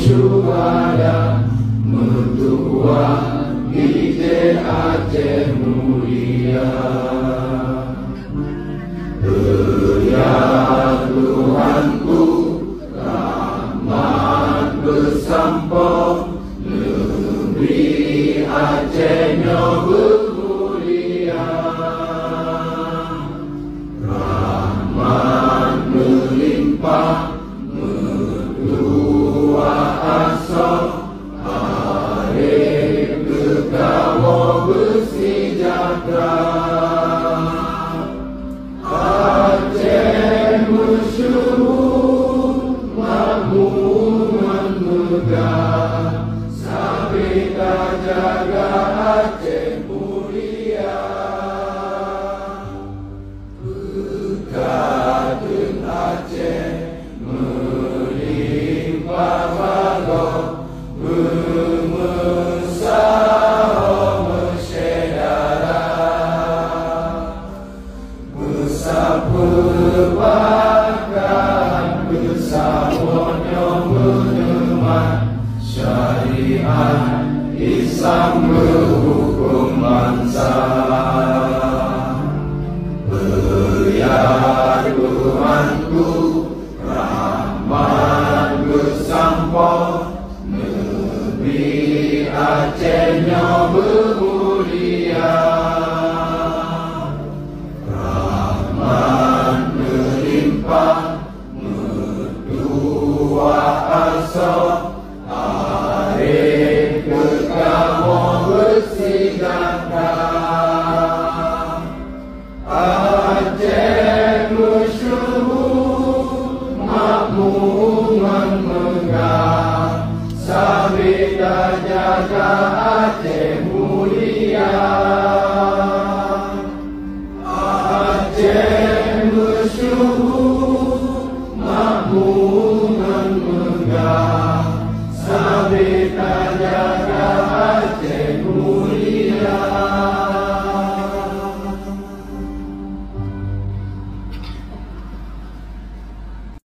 Syuhada mertua Ijen Aceh mulia. Ya Tuhanku, rahmat bersampo negeri Acehnya bermulia. Rahmat melimpah Aceh masyhur makmuran megah, sabita jaga Aceh mulia. Berkatun Aceh melimpah bago, berbakat bersawanya menemat syariat Islam berhukum bangsa. Ya Tuhanku, rahmat bersampo negeri Acehnya bermulia. Mertua asa arif kekamu bersidakan. Aceh masyhur makmuran megah, sabita jaga Aceh mulia.